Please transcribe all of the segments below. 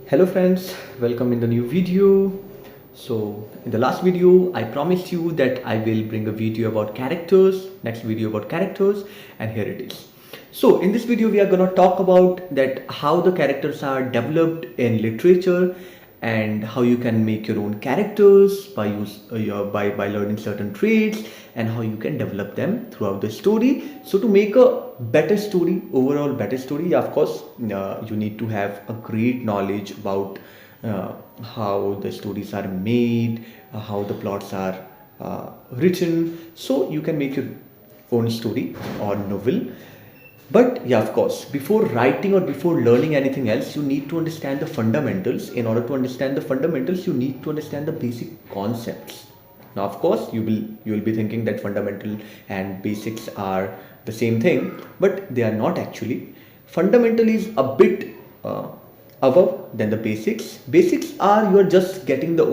Hello friends, welcome in the new video. So in the last video I promised you that I will bring a video about characters, next video about characters, and here it is. So in this video we are going to talk about that how the characters are developed in literature and how you can make your own characters by learning certain traits and how you can develop them throughout the story. So to make a better story, overall better story, of course you need to have a great knowledge about how the stories are made, how the plots are written, so you can make your own story or novel. But yeah, of course, before writing or before learning anything else, you need to understand the fundamentals. In order to understand the fundamentals, you need to understand the basic concepts. Now, of course, you will be thinking that fundamental and basics are the same thing, but they are not actually. Fundamental is a bit above than the basics. Basics are you are just getting the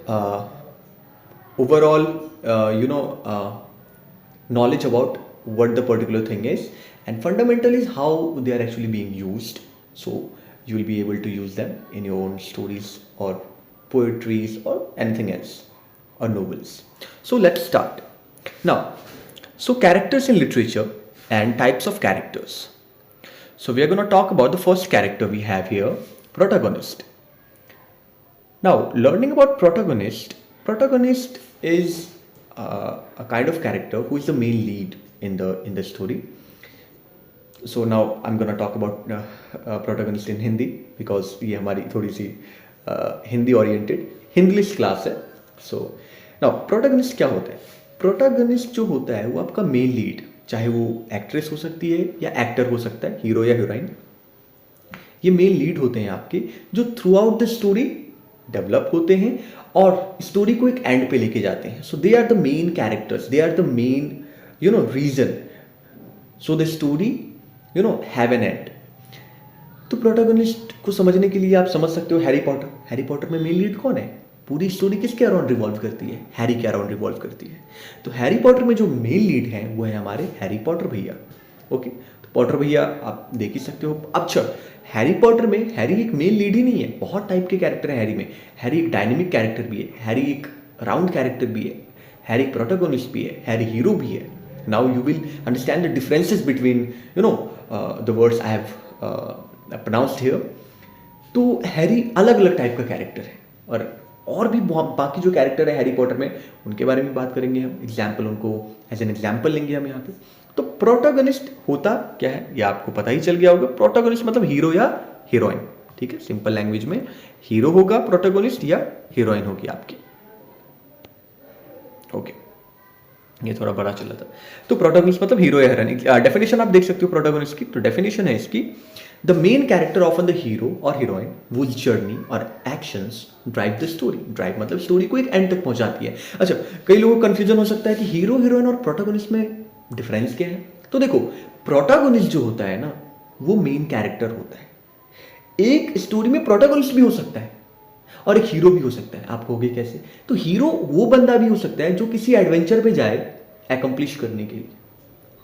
uh, overall knowledge about what the particular thing is, and fundamental is how they are actually being used, so you will be able to use them in your own stories or poetries or anything else or novels. So let's start now. So characters in literature and types of characters. So we are going to talk about the first character we have here, protagonist. Now, learning about protagonist is a kind of character who is the main lead in the story. So now I'm gonna talk about protagonist in Hindi because ये हमारी थोड़ी सी Hindi oriented English class है. So now protagonist क्या होता है? Protagonist जो होता है वो आपका main lead, चाहे वो एक्ट्रेस हो सकती है या एक्टर हो सकता है, हीरो या हीरोइन. ये मेन लीड होते हैं आपके, जो through out the story develop होते हैं और स्टोरी को एक एंड पे लेके जाते हैं. So they are the main characters, they are the main reason, so the story have an end. तो प्रोटैगनिस्ट को समझने के लिए आप समझ सकते हो हैरी पॉटर. हैरी पॉटर में मेन लीड कौन है? पूरी स्टोरी किसके अराउंड रिवॉल्व करती है? हैरी के अराउंड रिवॉल्व करती है. तो हैरी पॉटर में जो मेन लीड है वो है हमारे हैरी पॉटर भैया. ओके, तो पॉटर भैया आप देख ही सकते हो. अच्छा, हैरी पॉटर में हैरी एक मेन लीड ही नहीं है, बहुत टाइप के कैरेक्टर हैं हैरी में. हैरी एक डायनेमिक कैरेक्टर भी है, हैरी एक राउंड कैरेक्टर भी है, हैरी एक प्रोटैगनिस्ट भी है, हैरी हीरो भी है. Now you will understand the differences between the words I have pronounced here. तो हैरी अलग अलग टाइप का कैरेक्टर है, और भी बाकी जो कैरेक्टर है हैरी पॉटर में उनके बारे में बात करेंगे हम. एग्जाम्पल उनको एज एन एग्जाम्पल लेंगे हम यहाँ पे. तो प्रोटैगनिस्ट होता क्या है ये आपको पता ही चल गया होगा. प्रोटैगनिस्ट मतलब हीरो या हीरोइन. ठीक है, सिंपल लैंग्वेज में हीरो होगा प्रोटैगनिस्ट या हीरोइन होगी आपकी. ओके, ये थोड़ा बड़ा चला था. तो प्रोटैगनिस्ट मतलब हीरो या हीरोइन. डेफिनेशन आप देख सकते हो प्रोटैगनिस्ट की. तो डेफिनेशन है इसकी, the main character of the hero और हीरोइन वुज जर्नी और actions drive the story. Drive मतलब स्टोरी को एक एंड तक पहुंचाती है. अच्छा, कई लोगों को कंफ्यूजन हो सकता है कि हीरो हीरोइन और प्रोटैगनिस्ट में डिफरेंस क्या है. तो देखो, प्रोटैगनिस्ट जो होता है ना वो मेन कैरेक्टर होता है. एक स्टोरी में प्रोटैगनिस्ट भी हो सकता है और एक हीरो भी हो सकता है. आप कहोगे कैसे? तो हीरो वो बंदा भी हो सकता है जो किसी एडवेंचर पे जाए एक्म्प्लिश करने के लिए.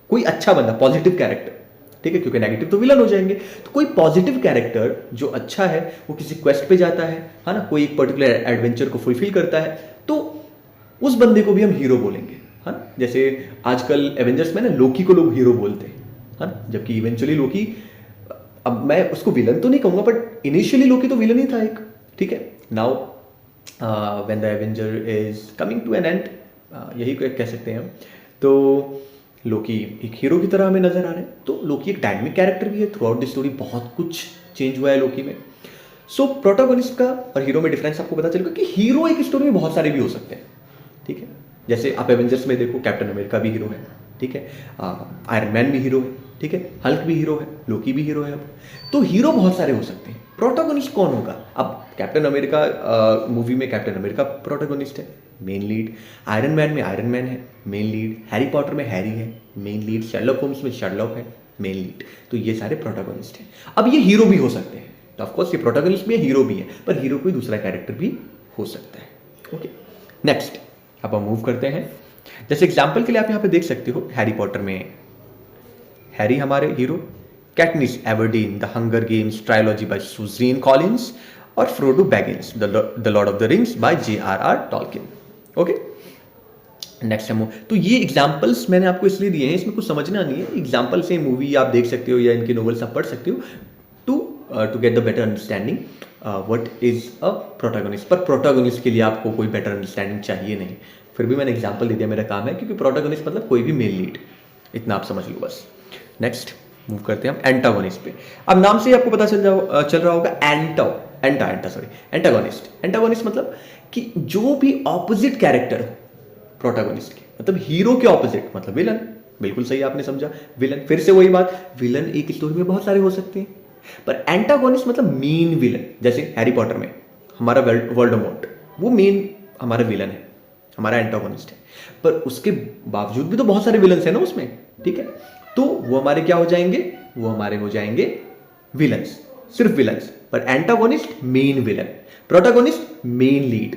कोई अच्छा बंदा, पॉजिटिव कैरेक्टर. ठीक है, क्योंकि नेगेटिव तो विलन हो जाएंगे. तो कोई पॉजिटिव कैरेक्टर जो अच्छा है वो किसी क्वेस्ट पे जाता है ना, कोई एक पर्टिकुलर एडवेंचर को फुलफिल करता है, तो उस बंदे को भी हम हीरो बोलेंगे. है ना, जैसे आजकल एवेंजर्स में ना लोकी को लोग हीरो बोलते हैं, है ना, जबकि इवेंचुअली लोकी, अब मैं उसको विलन तो नहीं कहूंगा बट इनिशियली लोकी तो विलन ही था एक. ठीक है, now when the avenger is coming to an end, यही कह सकते हैं हम, तो लोकी एक हीरो की तरह हमें नजर आ रहे हैं. तो लोकी एक डायनेमिक कैरेक्टर भी है. थ्रू आउट द स्टोरी बहुत कुछ चेंज हुआ है लोकी में. सो प्रोटैगनिस्ट का और हीरो में डिफरेंस आपको पता चलेगा कि हीरो एक स्टोरी में बहुत सारे भी हो सकते हैं. ठीक है, जैसे आप एवेंजर्स में देखो, कैप्टन अमेरिका भी हीरो है. ठीक है, आयरन मैन भी हीरो है. ठीक है, हल्क भी हीरो है, लोकी भी हीरो है. अब तो हीरो बहुत सारे हो सकते हैं. प्रोटैगनिस्ट कौन होगा? अब कैप्टन अमेरिका मूवी में कैप्टन अमेरिका प्रोटैगनिस्ट है, मेन लीड. आयरन मैन में आयरन मैन है, मेन लीड. हैरी पॉटर में हैरी है, मेन लीड. शर्लॉक होम्स में शर्लॉक है, मेन लीड. तो ये सारे प्रोटैगनिस्ट हैं. अब ये हीरो भी हो सकते हैं. तो ऑफकोर्स ये प्रोटैगनिस्ट भी है, हीरो भी है, पर हीरो कोई दूसरा कैरेक्टर भी हो सकता है. ओके, नेक्स्ट अब हम मूव करते हैं. जैसे एग्जाम्पल के लिए आप यहाँ पे देख सकते हो, हैरी पॉटर में हैरी हमारे hero, Katniss Everdeen, the Hunger Games trilogy by Suzanne Collins, और Frodo Baggins, the Lord of the Rings by J.R.R. Tolkien. Okay, next है तो ये एग्जाम्पल्स मैंने आपको इसलिए दिए हैं, इसमें कुछ समझना नहीं है, एग्जाम्पल से मूवी आप देख सकते हो या इनके नोवेल्स आप पढ़ सकते हो to get the better understanding what is a protagonist. पर प्रोटैगनिस्ट के लिए आपको कोई बेटर अंडरस्टैंडिंग चाहिए नहीं, फिर भी मैंने एग्जाम्पल दे दिया, मेरा काम है, क्योंकि प्रोटैगनिस्ट मतलब कोई भी मेल लीड, इतना आप समझ लो बस। नेक्स्ट मूव करते हैं हम एंटागोनिस्ट पे। अब नाम से ही आपको पता चल रहा होगा एंटागोनिस्ट। एंटागोनिस्ट मतलब कि जो भी ऑपोजिट कैरेक्टर हो प्रोटैगनिस्ट के, मतलब हीरो के ऑपोजिट, मतलब विलन। बिल्कुल सही आपने समझा, विलन। फिर से वही बात, विलन एक स्टोरी में बहुत सारे हो सकते हैं, पर एंटागोनिस्ट मतलब मेन विलन। जैसे हैरी पॉटर में हमारा वोल्डेमॉर्ट, वो मेन हमारा विलन है, हमारा एंटागोनिस्ट है, पर उसके बावजूद भी तो बहुत सारे विलन्स हैं ना उसमें, ठीक है, तो वो हमारे क्या हो जाएंगे, वो हमारे हो जाएंगे विलन्स, सिर्फ विलन्स। पर antagonist main villain, protagonist main lead,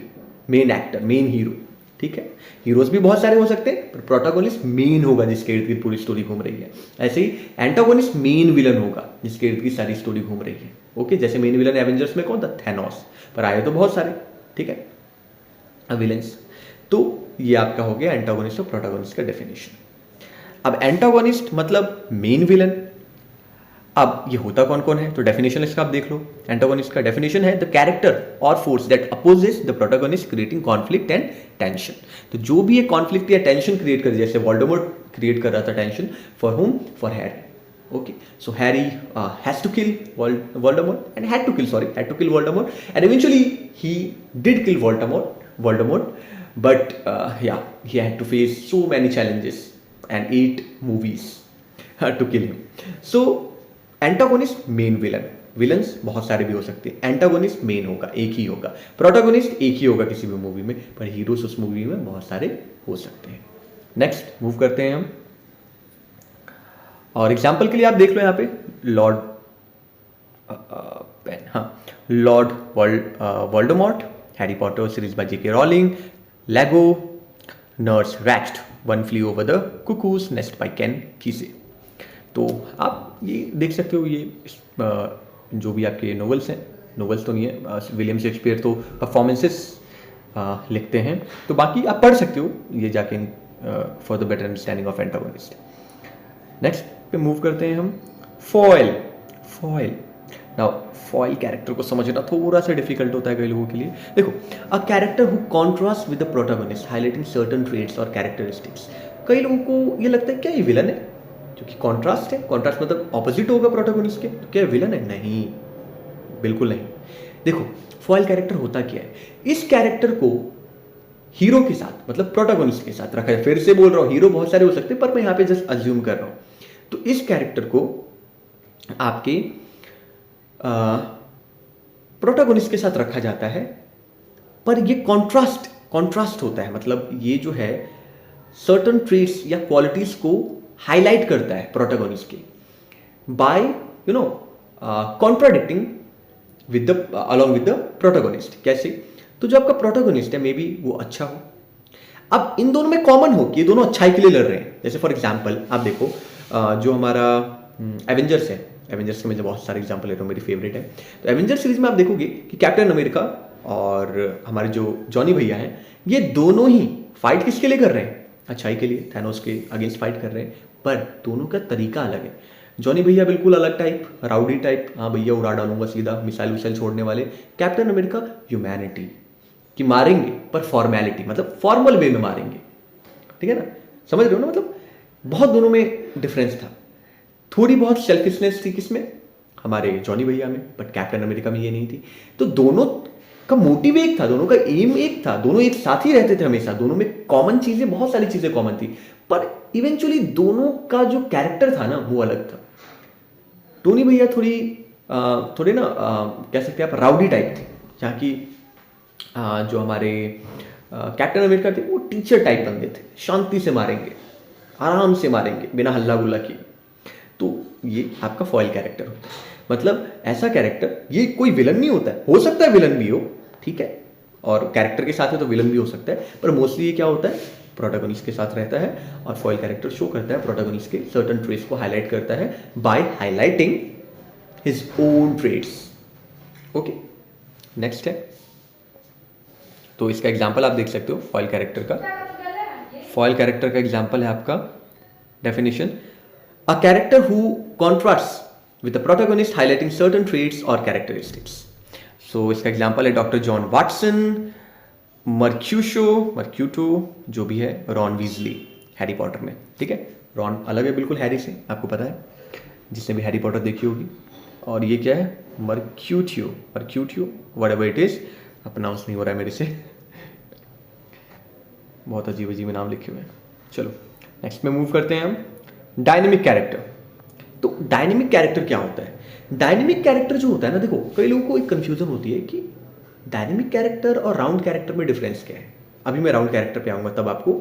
main actor, main hero, ठीक है। हीरोज भी बहुत सारे हो सकते हैं, पर प्रोटैगनिस्ट मेन होगा जिसके इर्द गिर्द पूरी स्टोरी घूम रही है। ऐसे ही एंटागोनिस्ट मेन विलन होगा जिसके इर्द गिर्द सारी स्टोरी घूम रही है। ओके, जैसे मेन विलन एवेंजर्स में कौन था, थैनोस, पर आए तो बहुत सारे, ठीक है, विलन्स। तो ये आपका हो गया एंटागोनिस्ट और प्रोटैगनिस्ट का डेफिनेशन। अब एंटागोनिस्ट मतलब मेन विलन, अब ये होता कौन कौन है, तो डेफिनेशन इसका आप देख लो। एंटागोनिस्ट का डेफिनेशन है द कैरेक्टर और force that opposes the protagonist creating conflict and tension. तो जो भी ये कॉन्फ्लिक्ट या टेंशन क्रिएट कर, जैसे वोल्डेमॉर्ट क्रिएट कर रहा था टेंशन, फॉर हुम, for Harry. Okay, so Harry has to kill Voldemort and had to kill Voldemort, and eventually he did kill Voldemort, but yeah, he had to face so many challenges and 8 movies to kill him. So antagonist main villain, villains बहुत सारे भी हो सकते हैं, antagonist main होगा, एक ही होगा, protagonist एक ही होगा किसी भी मूवी में, पर हीरोज उस मूवी में बहुत सारे हो सकते हैं। नेक्स्ट मूव करते हैं हम, और एग्जाम्पल के लिए आप देख लो यहाँ पे lord Lord Voldemort, Harry Potter series by J.K. Rowling, Iago, Nurse Ratched, One Flew Over the Cuckoo's Nest by Ken Kesey. तो आप ये देख सकते हो, ये जो भी आपके नोवेल्स हैं, नोवेल्स तो नहीं है, विलियम शेक्सपियर तो परफॉर्मेंसेस लिखते हैं, तो बाकी आप पढ़ सकते हो ये जाके for the better understanding of antagonist. Next पे मूव करते हैं हम, फॉयल। नाउ फॉयल कैरेक्टर को समझना थोड़ा सा डिफिकल्ट होता है कई लोगों के लिए। देखो, अ character who contrast with the protagonist highlighting certain traits और कैरेक्टरिस्टिक्स। कई लोगों को ये लगता है क्या ये विलन है, क्योंकि कॉन्ट्रास्ट है, कॉन्ट्रास्ट मतलब ऑपोजिट होगा प्रोटैगनिस्ट के, तो क्या विलन है? नहीं, बिल्कुल नहीं। देखो, फॉयल कैरेक्टर होता क्या है, इस कैरेक्टर को हीरो के साथ, मतलब प्रोटैगनिस्ट के साथ रखा है। फिर से बोल रहा हूं, हीरो बहुत सारे हो सकते हैं, पर मैं यहां पे जस्ट अज्यूम कर रहा हूं। तो इस कैरेक्टर को आपके प्रोटैगनिस्ट के साथ रखा जाता है, पर ये कॉन्ट्रास्ट होता है, मतलब ये जो है सर्टन ट्रेट्स या क्वालिटीज को हाईलाइट करता है प्रोटैगनिस्ट के, by contradicting with the along with the protagonist. कैसे? तो जो आपका प्रोटैगनिस्ट है, मे बी वो अच्छा हो, अब इन दोनों में कॉमन हो कि ये दोनों अच्छाई के लिए लड़ रहे हैं। जैसे फॉर एग्जांपल आप देखो, जो हमारा एवेंजर्स है, एवेंजर्स के मैं बहुत सारे एग्जांपल ले रहा हूँ, मेरी फेवरेट है। तो एवेंजर्स सीरीज में आप देखोगे कि कैप्टन अमेरिका और हमारे जो जॉनी भैया हैं, ये दोनों ही फाइट किसके लिए कर रहे हैं? अच्छाई के लिए, थैनोस के अगेंस्ट फाइट कर रहे हैं, पर दोनों का तरीका अलग है। जॉनी भैया बिल्कुल अलग टाइप, राउडी टाइप, हाँ भैया उड़ा डालूंगा सीधा, मिसाइल विसाइल छोड़ने वाले। कैप्टन अमेरिका ह्यूमैनिटी कि मारेंगे पर फॉर्मेलिटी, मतलब फॉर्मल वे में मारेंगे, ठीक है ना, समझ रहे हो ना, मतलब बहुत दोनों में डिफरेंस था। थोड़ी बहुत सेल्फिशनेस थी किसमें? हमारे जॉनी भैया में, बट कैप्टन अमेरिका में ये नहीं थी। तो दोनों का मोटिव एक था, दोनों का एम एक था, दोनों एक साथ ही रहते थे हमेशा, दोनों में कॉमन चीजें, बहुत सारी चीजें कॉमन थी, पर इवेंचुअली दोनों का जो कैरेक्टर था ना वो अलग था। टोनी भैया थोड़े ना कह सकते हैं आप राउडी टाइप थे, जहाँ की जो हमारे कैप्टन अमेरिका थे वो टीचर टाइप बंदे थे, शांति से मारेंगे, आराम से मारेंगे, बिना हल्ला गुल्ला किए। तो ये आपका फॉयल कैरेक्टर होता है, मतलब ऐसा कैरेक्टर, ये कोई विलन नहीं होता है, हो सकता है विलन भी हो, ठीक है, और कैरेक्टर के साथ है तो विलन भी हो सकता है, पर मोस्टली ये क्या होता है, प्रोटैगनिस्ट के साथ रहता है, और फॉइल कैरेक्टर शो करता है प्रोटैगनिस्ट के सर्टन ट्रेट्स को हाईलाइट करता है by highlighting his own traits. Okay, next है, तो इसका एग्जांपल आप देख सकते हो फॉइल कैरेक्टर का। फॉइल कैरेक्टर का एग्जांपल है आपका definition, a character who contrasts with the protagonist highlighting certain traits और कैरेक्टरिस्टिक्स। सो इसका एग्जांपल है डॉक्टर जॉन वाटसन, मर्क्यूटो जो भी है, रॉन वीजली हैरी पॉटर में, ठीक है। रॉन अलग है बिल्कुल हैरी से, आपको पता है जिसने भी हैरी पॉटर देखी होगी। और ये क्या है, Mercutio whatever it is, pronounce नहीं हो रहा है मेरे से, बहुत अजीब अजीब नाम लिखे हुए हैं। चलो नेक्स्ट में मूव करते हैं हम, डायनेमिक कैरेक्टर। तो डायनेमिक कैरेक्टर क्या होता है? डायनेमिक कैरेक्टर जो होता है ना, देखो कई लोगों को एक कंफ्यूजन होती है कि डायनेमिक कैरेक्टर और राउंड कैरेक्टर में डिफरेंस क्या है। अभी मैं राउंड कैरेक्टर पे आऊंगा, तब आपको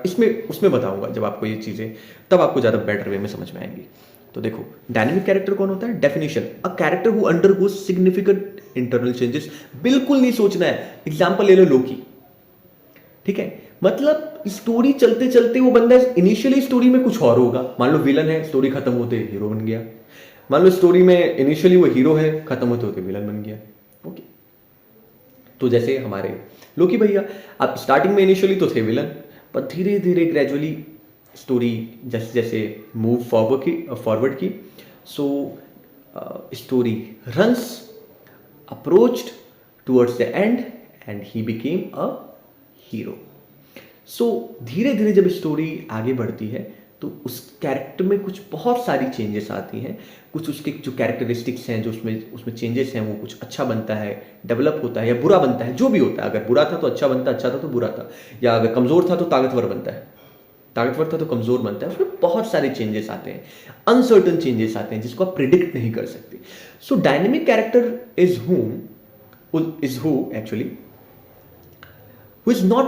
इसमें उसमें बताऊंगा, जब आपको ये चीज़ें तब आपको ज़्यादा बेटर वे में समझ में आएंगी। तो देखो डायनेमिक कैरेक्टर कौन होता है? Definition, a character who undergoes significant internal changes. बिल्कुल नहीं सोचना है, एग्जाम्पल ले लो लोकी, ठीक है। मतलब स्टोरी चलते चलते वो बंदा इनिशियली स्टोरी में कुछ और होगा, मान लो विलन है, स्टोरी खत्म होते हीरो बन गया। मान लो स्टोरी में इनिशियली वो हीरो है, खत्म होते होते विलन बन गया। ओके, तो जैसे हमारे लोकी भैया, आप स्टार्टिंग में इनिशियली तो थे विलन, पर धीरे धीरे ग्रेजुअली स्टोरी जैसे जैसे मूव फॉरवर्ड की, so story runs approached towards the end and he became a hero. So धीरे धीरे जब स्टोरी आगे बढ़ती है तो उस कैरेक्टर में कुछ बहुत सारी चेंजेस आती हैं, कुछ उसके जो कैरेक्टरिस्टिक्स हैं, जो उसमें चेंजेस हैं, वो कुछ अच्छा बनता है, डेवलप होता है, या बुरा बनता है, जो भी होता है। अगर बुरा था तो अच्छा बनता, अच्छा था तो बुरा था, या अगर कमज़ोर था तो ताकतवर बनता है, ताकतवर था तो कमज़ोर बनता है। उसमें बहुत सारे चेंजेस आते हैं, अनसर्टन चेंजेस आते हैं जिसको आप प्रिडिक्ट नहीं कर सकते। So dynamic character is who actually who is not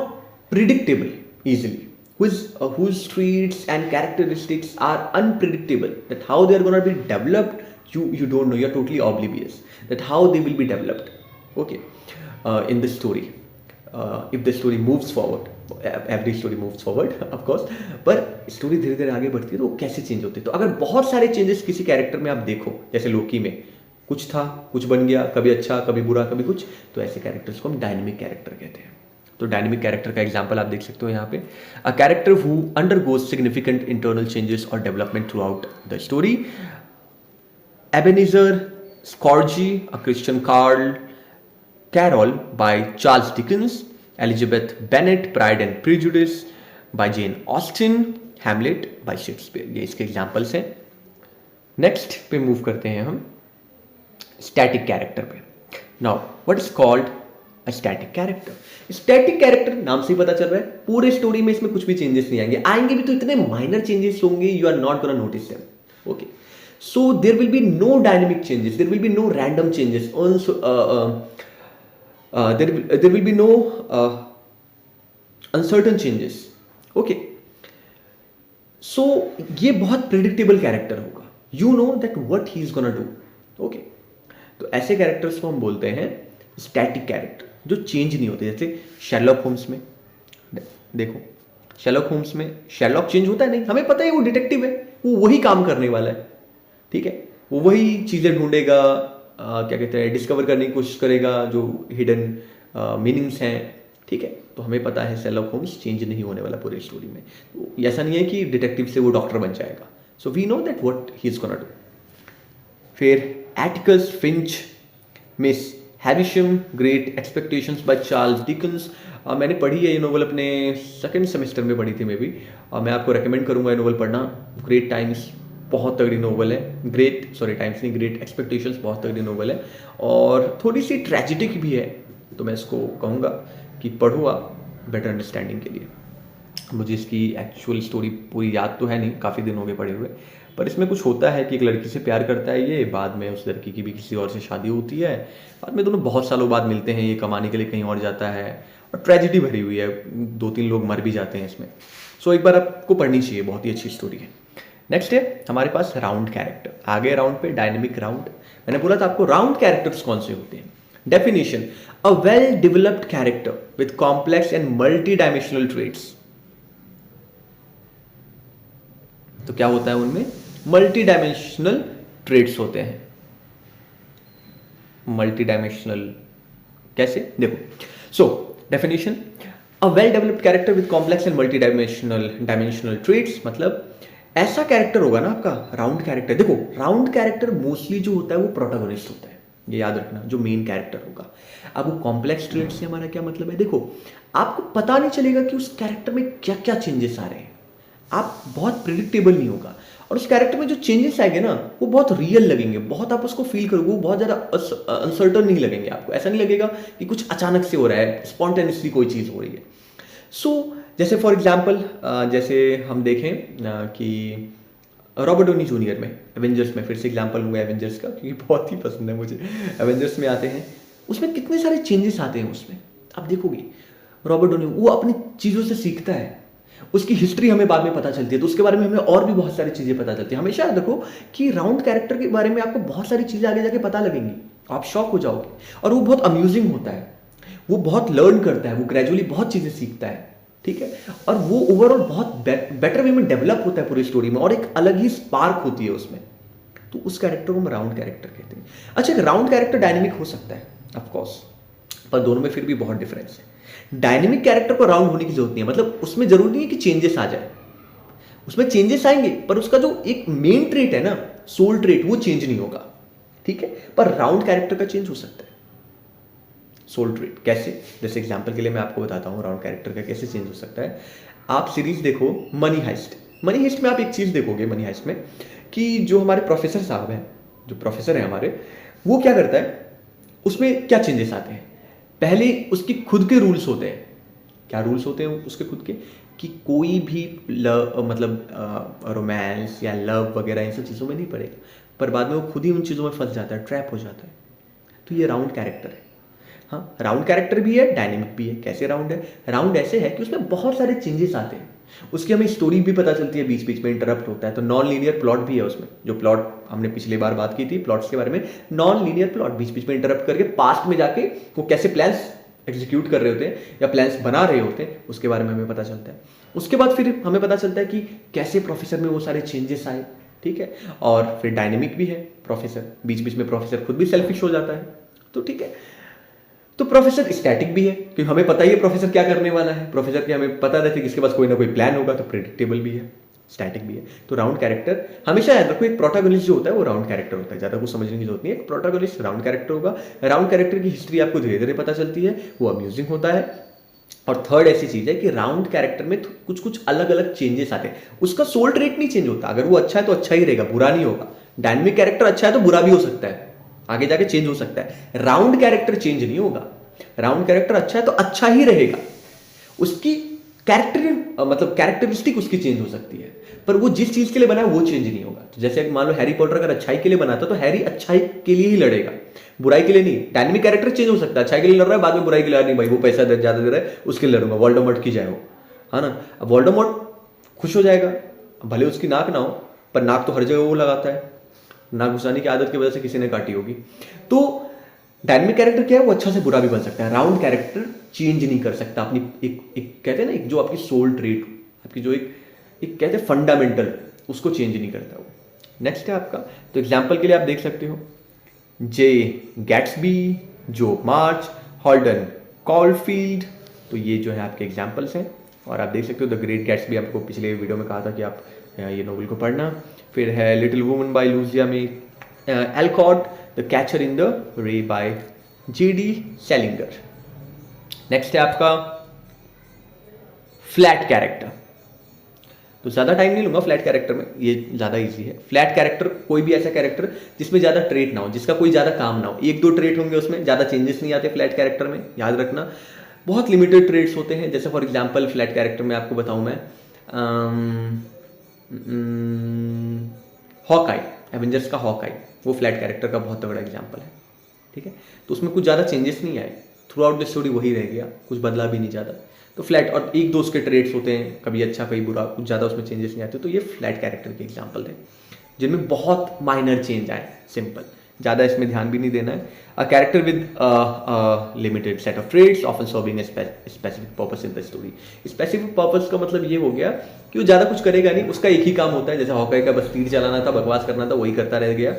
predictable easily, whose traits and characteristics are unpredictable, that how they are going to be developed, you don't know, you're totally oblivious that how they will be developed. Okay, in the story, if the story moves forward, every story moves forward of course, पर story धीरे धीरे आगे बढ़ती है तो वो कैसे change होती है। तो अगर बहुत सारे चेंजेस किसी कैरेक्टर में आप देखो, जैसे लोकी में कुछ था, कुछ बन गया, कभी अच्छा कभी बुरा कभी कुछ, तो ऐसे कैरेक्टर्स को हम डायनेमिक कैरेक्टर कहते हैं। तो डायनेमिक कैरेक्टर का एग्जांपल आप देख सकते हो यहाँ पे, a character who undergoes significant internal changes और development throughout the story. Ebenezer Scrooge, a Christian Carl, Carol by Charles Dickens, Elizabeth Bennet, Pride and Prejudice by Jane Austen, Hamlet by Shakespeare. ये इसके examples हैं। Next पे move करते हैं हम static character पे। Now what is called a static character? Static character नाम से ही पता चल रहा है, पूरे स्टोरी में इसमें कुछ भी चेंजेस नहीं आएंगे, आएंगे भी तो इतने माइनर चेंजेस होंगे, you are not gonna notice them. Okay, so there will be no dynamic changes, there will be no random changes, also there will be no uncertain changes. Okay, so ये बहुत predictable character होगा, you know that what he is gonna do. Okay, तो ऐसे characters को हम बोलते हैं static character, जो चेंज नहीं होते। जैसे शेरलॉक होम्स में देखो, शेरलॉक होम्स में शेरलॉक चेंज होता है नहीं, हमें पता है वो डिटेक्टिव है, वो वही काम करने वाला है, ठीक है, वो वही चीज़ें ढूंढेगा, क्या कहते हैं, डिस्कवर करने की कोशिश करेगा जो हिडन मीनिंग्स हैं, ठीक है। तो हमें पता है शेरलॉक होम्स चेंज नहीं होने वाला पूरी स्टोरी में। तो ऐसा नहीं है कि डिटेक्टिव से वो डॉक्टर बन जाएगा, so we know that what he is gonna do. फिर Atticus Finch, Miss Havisham, Great Expectations by Charles Dickens. मैंने पढ़ी है ये नोवेल, अपने सेकंड सेमेस्टर में पढ़ी थी मे बी, मैं आपको रेकमेंड करूंगा ये नोवेल पढ़ना। ग्रेट टाइम्स बहुत तगड़ी नोवेल है, टाइम्स नहीं, ग्रेट एक्सपेक्टेशंस बहुत तगड़ी नोवेल है, और थोड़ी सी ट्रेजिडिक भी है, तो मैं इसको कहूँगा कि पढ़ो आप बेटर अंडरस्टैंडिंग के लिए। मुझे इसकी एक्चुअल स्टोरी पूरी याद तो है नहीं, काफ़ी दिन हो गए पढ़े हुए, पर इसमें कुछ होता है कि एक लड़की से प्यार करता है ये, बाद में उस लड़की की भी किसी और से शादी होती है, बाद में दोनों बहुत सालों बाद मिलते हैं, ये कमाने के लिए कहीं और जाता है, और ट्रेजिडी भरी हुई है, 2-3 लोग मर भी जाते हैं इसमें। सो एक बार आपको पढ़नी चाहिए, बहुत ही अच्छी स्टोरी है। नेक्स्ट है हमारे पास राउंड कैरेक्टर। आगे राउंड पे डायनेमिक राउंड, मैंने बोला था आपको राउंड कैरेक्टर्स कौन से होते हैं। Definition, a well developed character with complex and multi dimensional traits. तो क्या होता है उनमें, मल्टी डायमेंशनल ट्रेड्स होते हैं। मल्टी डायमेंशनल कैसे, देखो, so definition, a well developed character with complex and multi dimensional traits, मतलब ऐसा कैरेक्टर होगा ना आपका राउंड कैरेक्टर। देखो राउंड कैरेक्टर मोस्टली जो होता है वो प्रोटोगोनिस्ट होता है, ये याद रखना, जो मेन कैरेक्टर होगा। अब वो कॉम्प्लेक्स ट्रेड्स से हमारा क्या मतलब है, देखो आपको पता नहीं चलेगा कि उस कैरेक्टर में क्या क्या चेंजेस आ रहे हैं, आप बहुत प्रिडिक्टेबल नहीं होगा, और उस कैरेक्टर में जो चेंजेस आएंगे ना वो बहुत रियल लगेंगे, बहुत आप उसको फील करोगे, वो बहुत ज़्यादा अनसर्टन नहीं लगेंगे आपको, ऐसा नहीं लगेगा कि कुछ अचानक से हो रहा है, स्पॉन्टेनियसली कोई चीज़ हो रही है। सो जैसे फॉर एग्जाम्पल, जैसे हम देखें कि रॉबर्ट डॉनी जूनियर में एवेंजर्स में, फिर से एग्जाम्पल लूँगा एवेंजर्स का क्योंकि बहुत ही पसंद है मुझे, एवेंजर्स में आते हैं, उसमें कितने सारे चेंजेस आते हैं उसमें, आप देखोगे रॉबर्ट डॉनी वो अपनी चीज़ों से सीखता है, उसकी हिस्ट्री हमें बाद में पता चलती है, तो उसके बारे में हमें और भी बहुत सारी चीज़ें पता चलती है। हमेशा याद रखो कि राउंड कैरेक्टर के बारे में आपको बहुत सारी चीज़ें आगे जाके पता लगेंगी, आप शॉक हो जाओगे, और वो बहुत अम्यूजिंग होता है, वो बहुत लर्न करता है, वो ग्रेजुअली बहुत चीज़ें सीखता है, ठीक है, और वो ओवरऑल बहुत बेटर वे में डेवलप होता है पूरी स्टोरी में, और एक अलग ही स्पार्क होती है उसमें, तो उस कैरेक्टर को हम राउंड कैरेक्टर कहते हैं। अच्छा, एक राउंड कैरेक्टर डायनेमिक हो सकता है ऑफकोर्स, पर दोनों में फिर भी बहुत डिफरेंस है। डायनेमिक कैरेक्टर को राउंड होने की जरूरत नहीं है, मतलब उसमें जरूरी नहीं है कि चेंजेस आ जाए, उसमें चेंजेस आएंगे पर उसका जो एक मेन ट्रेट है ना, सोल ट्रेट, वो चेंज नहीं होगा, ठीक है, पर राउंड कैरेक्टर का चेंज हो सकता है सोल ट्रेट। कैसे, जैसे एग्जांपल के लिए मैं आपको बताता हूँ राउंड कैरेक्टर का कैसे चेंज हो सकता है। आप सीरीज देखो मनी हाइस्ट, मनी हाइस्ट में आप एक चीज़ देखोगे मनी हाइस्ट में, कि जो हमारे प्रोफेसर साहब हैं, जो प्रोफेसर हैं हमारे, वो क्या करता है, उसमें क्या चेंजेस आते हैं, पहले उसकी खुद के रूल्स होते हैं। क्या रूल्स होते हैं उसके खुद के, कि कोई भी मतलब रोमांस या लव वगैरह इन सब चीज़ों में नहीं पड़ेगा, पर बाद में वो खुद ही उन चीज़ों में फंस जाता है, ट्रैप हो जाता है। तो ये राउंड कैरेक्टर है। हाँ, राउंड कैरेक्टर भी है, डायनेमिक भी है। कैसे राउंड है, राउंड ऐसे है कि उसमें बहुत सारे चेंजेस आते हैं, उसकी हमें स्टोरी भी पता चलती है, बीच बीच में इंटरप्ट होता है, तो नॉन लीनियर प्लॉट भी है उसमें। जो प्लॉट हमने पिछली बार बात की थी प्लॉट्स के बारे में, नॉन लीनियर प्लॉट, बीच बीच में इंटरप्ट करके पास्ट में जाके वो कैसे प्लान्स एग्जीक्यूट कर रहे होते हैं या प्लान्स बना रहे होते हैं, उसके बारे में हमें पता चलता है। उसके बाद फिर हमें पता चलता है कि कैसे प्रोफेसर में वो सारे चेंजेस आए, ठीक है, और फिर डायनेमिक भी है प्रोफेसर, बीच बीच में प्रोफेसर खुद भी सेल्फिश हो जाता है, तो ठीक है। तो प्रोफेसर स्टैटिक भी है क्योंकि हमें पता ही है प्रोफेसर क्या करने वाला है, प्रोफेसर के हमें पता रहता है कि इसके पास कोई ना कोई प्लान होगा, तो प्रेडिक्टेबल भी है, स्टैटिक भी है। तो राउंड कैरेक्टर हमेशा याद रखो, एक प्रोटोगोनिस्ट जो होता है वो राउंड कैरेक्टर होता है, ज़्यादा कुछ समझने की जरूरत नहीं है, एक प्रोटोगोनिस्ट राउंड कैरेक्टर होगा। राउंड कैरेक्टर की हिस्ट्री आपको धीरे धीरे पता चलती है, वो अम्यूजिंग होता है। और थर्ड ऐसी चीज है कि राउंड कैरेक्टर में कुछ कुछ अलग अलग चेंजेस आते हैं, उसका सोल ट्रेट नहीं चेंज होता, अगर वो अच्छा है तो अच्छा ही रहेगा, बुरा नहीं होगा। डायनेमिक कैरेक्टर अच्छा है तो बुरा भी हो सकता है, आगे जाके चेंज हो सकता है। राउंड कैरेक्टर चेंज नहीं होगा, राउंड कैरेक्टर अच्छा है तो अच्छा ही रहेगा, उसकी कैरेक्टर मतलब कैरेक्टरिस्टिक उसकी चेंज हो सकती है, पर वो जिस चीज के लिए बना है वो चेंज नहीं होगा। तो जैसे मान लो हैरी पॉटर अगर अच्छाई के लिए बना था तो हैरी अच्छाई के लिए ही लड़ेगा, बुराई के लिए नहीं। डायनेमिक कैरेक्टर चेंज हो सकता है, अच्छाई के लिए लड़ रहा है, बाद में बुराई के लिए नहीं, भाई वो पैसा ज्यादा दे रहा है उसके लिए लड़ूंगा, वोल्डेमॉर्ट की जाए हो, है ना। अब वोल्डेमॉर्ट खुश हो जाएगा, भले उसकी नाक ना हो, पर नाक तो हर जगह वो लगाता है, नाक घुसाने की आदत की वजह से किसी ने काटी होगी। तो डायनेमिक कैरेक्टर क्या है, वो अच्छा से बुरा भी बन सकता है, राउंड कैरेक्टर चेंज नहीं कर सकता अपनी एक कहते हैं ना, एक जो आपकी सोल ट्रेट, आपकी जो एक कहते हैं फंडामेंटल, उसको चेंज नहीं करता वो। नेक्स्ट है आपका, तो एग्जाम्पल के लिए आप देख सकते हो जे गैट्सबी, जो मार्च, हॉल्डन कॉलफील्ड, तो ये जो है आपके एग्जाम्पल्स हैं। और आप देख सकते हो द ग्रेट गैट्सबी, आपको पिछले वीडियो में कहा था कि आप ये नोवेल को पढ़ना। फिर है little woman by Lucia May Alcott, the Catcher in the Rye by J.D. Salinger. Next है आपका फ्लैट कैरेक्टर, तो ज़्यादा टाइम नहीं लूंगा फ्लैट कैरेक्टर में, ये ज़्यादा इजी है। फ्लैट कैरेक्टर कोई भी ऐसा कैरेक्टर जिसमें ज़्यादा ट्रेट ना हो, जिसका कोई ज़्यादा काम ना हो, एक दो ट्रेट होंगे उसमें, ज़्यादा चेंजेस नहीं आते फ्लैट कैरेक्टर में, याद रखना। बहुत लिमिटेड ट्रेट्स होते हैं, जैसे फॉर एग्जाम्पल फ्लैट कैरेक्टर में आपको बताऊँ मैं, हॉकाई, एवेंजर्स का हॉकाई, वो फ्लैट कैरेक्टर का बहुत तगड़ा एग्जाम्पल है, ठीक है। तो उसमें कुछ ज़्यादा चेंजेस नहीं आए, थ्रू आउट द स्टोरी वही रह गया, कुछ बदला भी नहीं ज़्यादा। तो फ्लैट, और एक दो उसके ट्रेड्स होते हैं, कभी अच्छा कभी बुरा, कुछ ज़्यादा उसमें चेंजेस नहीं आते, तो ये फ्लैट कैरेक्टर के एग्जाम्पल है जिनमें बहुत माइनर चेंज आए, सिंपल। ज़्यादा इसमें ध्यान भी नहीं देना है। A character with limited set of traits often serving a specific purpose in the story. Specific purpose का मतलब ये हो गया कि वो ज़्यादा कुछ करेगा नहीं, उसका एक ही काम होता है, जैसे हॉकाई का बस तीर चलाना था, बकवास करना था, वही करता रह गया,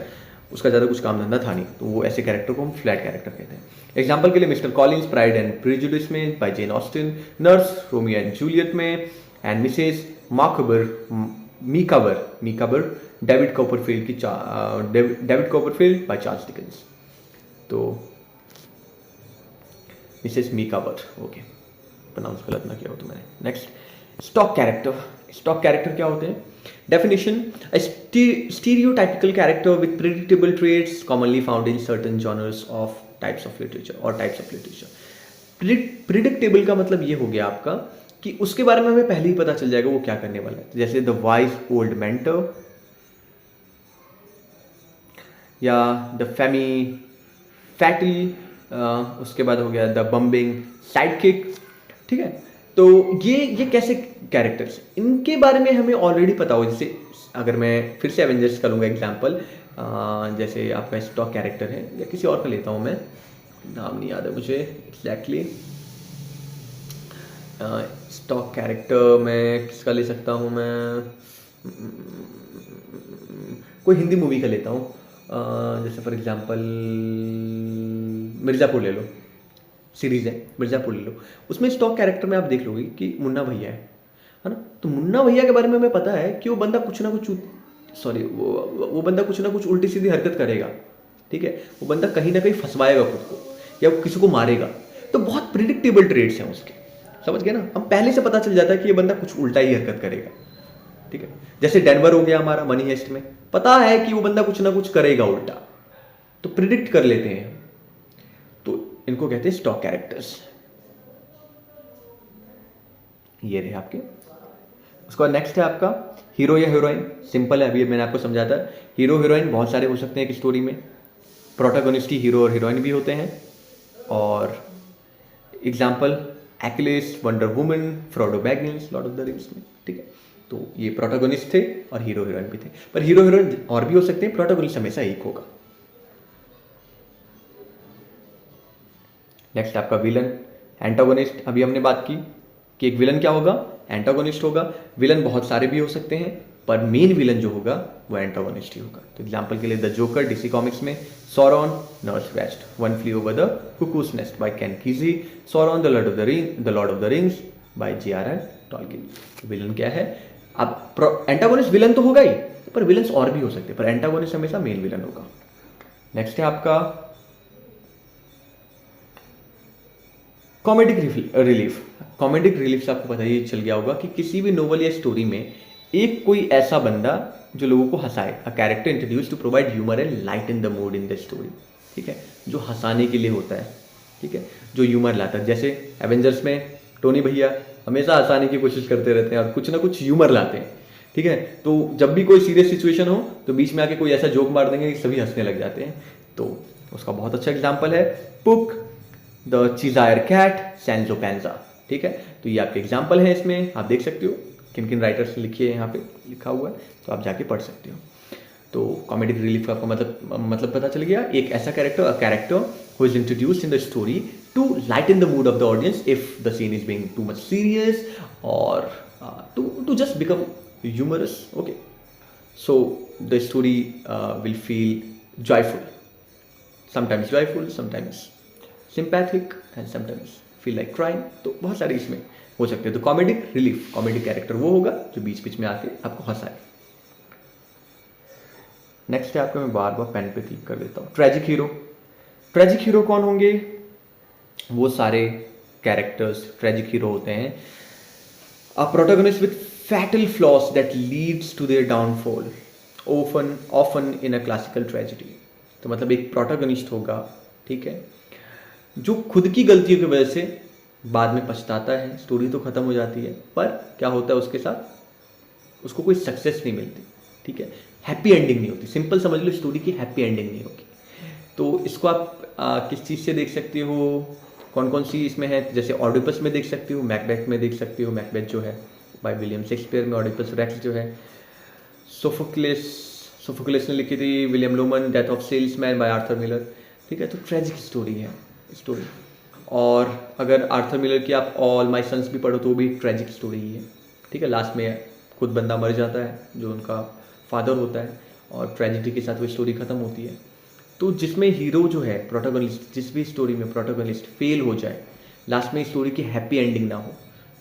उसका ज़्यादा कुछ काम धंधा था नहीं, तो वो ऐसे कैरेक्टर को हम फ्लैट कैरेक्टर कहते हैं। एग्जाम्पल के लिए mister Collins Pride and Prejudice में by Jane Austen, nurse Romeo and Juliet में, and Mrs Micawber David Copperfield by Charles Dickens. तो मिसेस मीकाबर, ओके, प्रोनाउंस गलत ना किया हो तो मैंने। Next stock character. Stock character क्या होते हैं? Definition: a stereotypical character with predictable traits commonly found in certain genres of types of literature or types of literature. Predictable का मतलब ये हो गया आपका कि उसके बारे में हमें पहले ही पता चल जाएगा वो क्या करने वाला है, जैसे द वाइज ओल्ड मेंटर या द फैटल, उसके बाद हो गया द बम्बिंग साइडकिक, ठीक है। तो ये कैसे कैरेक्टर्स, इनके बारे में हमें ऑलरेडी पता हो। जैसे अगर मैं फिर से एवेंजर्स का लूँगा एग्जांपल, जैसे आपका स्टॉक कैरेक्टर है, या किसी और का लेता हूँ मैं, नाम नहीं याद है मुझे एग्जैक्टली। स्टॉक कैरेक्टर मैं किसका ले सकता हूँ मैं, कोई हिंदी मूवी का लेता हूँ, जैसे फॉर एग्जांपल मिर्ज़ापुर ले लो, सीरीज़ है मिर्ज़ापुर ले लो, उसमें स्टॉक कैरेक्टर में आप देख लोगे कि मुन्ना भैया है ना। तो मुन्ना भैया के बारे में हमें पता है कि वो बंदा कुछ ना कुछ वो बंदा कुछ ना कुछ उल्टी सीधी हरकत करेगा, ठीक है, वो बंदा कहीं ना कहीं फंसवाएगा खुद को या वो किसी को मारेगा। तो बहुत प्रिडिक्टेबल ट्रेड्स हैं उसके, समझ गए ना, हम पहले से पता चल जाता है कि ये बंदा कुछ उल्टा ही हरकत करेगा, ठीक है। जैसे डेनवर हो गया हमारा मनी हेस्ट में, पता है कि वो बंदा कुछ ना कुछ करेगा उल्टा, तो प्रिडिक्ट कर लेते हैं, तो इनको कहते हैं स्टॉक कैरेक्टर्स। ये रहे आपके। उसके बाद नेक्स्ट है आपका हीरो या हीरोइन। सिंपल है, अभी मैंने आपको समझाता है। हीरो हीरोइन बहुत सारे हो सकते हैं एक स्टोरी में, प्रोटोगोनिस्ट ही हीरो और हीरोइन भी होते हैं। और example Achilles, Wonder Woman, Frodo Baggins, Lord of the Rings में, ठीक है। तो ये प्रोटोगोनिस्ट थे और हीरो हीरोइन भी थे, पर हीरो हीरोइन और भी हो सकते हैं, प्रोटोगोनिस्ट हमेशा एक होगा। नेक्स्ट आपका विलन, एंटागोनिस्ट। अभी हमने बात की कि एक विलन क्या होगा, एंटागोनिस्ट होगा। विलन बहुत सारे भी हो सकते हैं, पर मेन विलन जो होगा वो एंटागोनिस्ट ही होगा। तो एग्जांपल के लिए द जोकर डीसी कॉमिक्स में, Sauron north west, One Flew Over the Cuckoo's Nest by Ken Kesey, Sauron the Lord of the Rings by J.R.R. Tolkien. Villain क्या है? अब एंटागोनिस्ट विलन तो होगा ही, पर विलन्स और भी हो सकते हैं, पर एंटागोनिस्ट हमेशा मेन विलन होगा। नेक्स्ट है आपका कॉमेडिक रिलीफ। कॉमेडिक रिलीफ से आपको पता ही चल गया होगा कि किसी भी नोवेल या स्टोरी में एक कोई ऐसा बंदा जो लोगों को हंसाए, a character introduce to provide humour and light in the mood in the story, ठीक है, जो हंसाने के लिए होता है, ठीक है, जो ह्यूमर लाता है। जैसे एवेंजर्स में टोनी भैया हमेशा हंसाने की कोशिश करते रहते हैं और कुछ ना कुछ ह्यूमर लाते हैं, ठीक है। तो जब भी कोई सीरियस सिचुएशन हो तो बीच में आके कोई ऐसा जोक मार देंगे कि सभी हंसने लग जाते हैं। तो उसका बहुत अच्छा एग्जाम्पल है पुक द चिज़ायर कैट सैंजो पैंजा, ठीक है। तो ये आपके एग्जाम्पल है, इसमें आप देख सकते हो किन किन राइटर्स ने लिखी है, यहाँ पे लिखा हुआ है, तो आप जाके पढ़ सकते हो। तो कॉमेडिक रिलीफ का आपको मतलब पता चल गया। एक ऐसा character, a character who is introduced in the story to lighten the mood of the audience if the scene is being too much serious और to just become humorous, okay. So the story will feel joyful, sometimes joyful, sometimes sympathetic and sometimes feel like crime. तो बहुत सारे इसमें हो सकते हैं। तो comedic relief, comedic character वो होगा जो बीच बीच में आके आपको हंसाए। नेक्स्ट है आपको, मैं बार बार पेन पे क्लिक कर देता हूँ, ट्रेजिक हीरो। ट्रेजिक हीरो कौन होंगे? वो सारे कैरेक्टर्स ट्रेजिक हीरो होते हैं, a protagonist with fatal flaws that leads to their downfall, often in a classical tragedy. तो मतलब एक प्रोटोगनिस्ट होगा, ठीक है, जो खुद की गलतियों की वजह से बाद में पछताता है, स्टोरी तो खत्म हो जाती है, पर क्या होता है उसके साथ, उसको कोई सक्सेस नहीं मिलती, ठीक है, हैप्पी एंडिंग नहीं होती। सिंपल समझ लो, स्टोरी की हैप्पी एंडिंग नहीं होगी। तो इसको आप किस चीज़ से देख सकते हो, कौन कौन सी इसमें है? जैसे ऑडिपस में देख सकते हो, मैकबेथ में देख सकते हो, मैकबेथ जो है बाय विलियम शेक्सपियर में, ऑडिपस रेक्स जो है सोफोक्लिस ने लिखी थी, William Loman, death of salesman bye Arthur Miller. ठीक है, तो ट्रेजिक स्टोरी है स्टोरी। और अगर आर्थर मिलर की आप ऑल माई सन्स भी पढ़ो तो भी ट्रेजिक स्टोरी ही है। ठीक है, लास्ट में खुद बंदा मर जाता है जो उनका फादर होता है, और ट्रेजिडी के साथ वो स्टोरी ख़त्म होती है। तो जिसमें हीरो जो है प्रोटोगनिस्ट, जिस भी स्टोरी में प्रोटोगनिस्ट फेल हो जाए, लास्ट में स्टोरी की हैप्पी एंडिंग ना हो,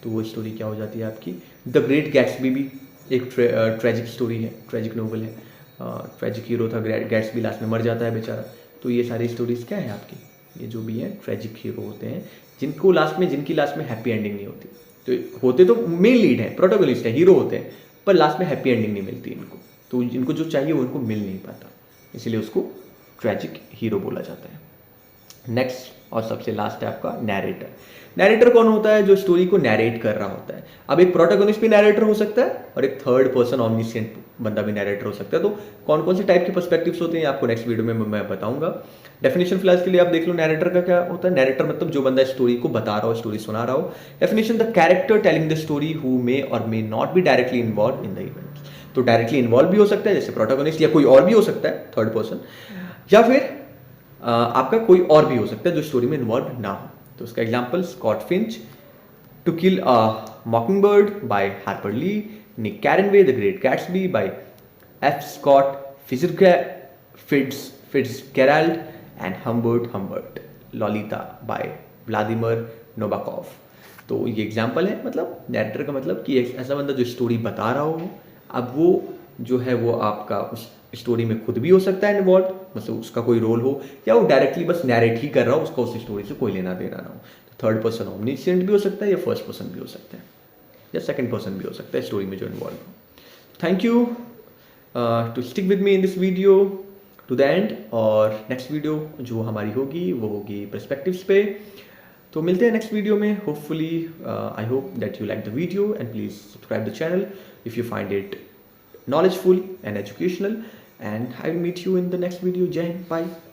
तो वो स्टोरी क्या हो जाती है आपकी? द ग्रेट गैट्सबी भी एक ट्रेजिक स्टोरी है, ट्रेजिक नोवेल है। ट्रेजिक हीरो था गैट्सबी, लास्ट में मर जाता है बेचारा। तो ये सारी स्टोरीज क्या है आपकी? ये जो भी हैं ट्रेजिक हीरो होते हैं जिनकी लास्ट में हैप्पी एंडिंग नहीं होती। तो होते तो मेन लीड है, प्रोटोगनिस्ट है, हीरो होते हैं, पर लास्ट में हैप्पी एंडिंग नहीं मिलती इनको। तो इनको जो चाहिए वो इनको मिल नहीं पाता, इसलिए उसको ट्रेजिक हीरो बोला जाता है। नेक्स्ट और सबसे लास्ट है आपका नैरेटर। नैरेटर कौन होता है? जो स्टोरी को नैरेट कर रहा होता है। अब एक प्रोटोगनिस्ट भी नैरेटर हो सकता है और एक थर्ड पर्सन ऑमनिसेंट बंदा भी नैरेटर हो सकता है। तो कौन कौन से टाइप के पर्सपेक्टिव्स होते हैं आपको नेक्स्ट वीडियो में मैं बताऊंगा। डेफिनेशन फिलहाल के लिए आप देख लो, नैरेटर का क्या होता है। नैरेटर मतलब जो बंदा स्टोरी को बता रहा हो, स्टोरी सुना रहा हो। Definition, the character telling the story who may और may not be directly involve in the event. तो डायरेक्टली इन्वॉल्व भी हो सकता है जैसे प्रोटोगनिस्ट, या कोई और भी हो सकता है थर्ड पर्सन, या फिर आपका कोई और भी हो सकता है जो स्टोरी में इन्वॉल्व ना हो। तो उसका example, Scott Finch, To Kill a Mockingbird by Harper Lee, Nick Carraway, The Great Gatsby by F Scott Fitzgerald and Humbert, Lolita by Vladimir Nabokov. तो ये एग्जाम्पल है। मतलब नैरेटर का मतलब कि ऐसा बंदा जो स्टोरी बता रहा हो, अब वो जो है वो आपका उस स्टोरी में खुद भी हो सकता है इन्वॉल्व, मतलब उसका कोई रोल हो, या वो डायरेक्टली बस नैरेट ही कर रहा हो, उसका उस स्टोरी से कोई लेना देना ना हो। तो थर्ड पर्सन ऑमनिसेंट भी हो सकता है, या फर्स्ट पर्सन भी हो सकता है, या सेकंड पर्सन भी हो सकता है स्टोरी में जो इन्वॉल्व हो। Thank you to stick with me in this video to the end. और नेक्स्ट वीडियो जो हमारी होगी वो होगी पर्सपेक्टिव्स पे। तो मिलते हैं नेक्स्ट वीडियो में। Hopefully I hope that you like the video and please subscribe the channel if you find it knowledgeful and educational, and I will meet you in the next video. Jai Hind, bye.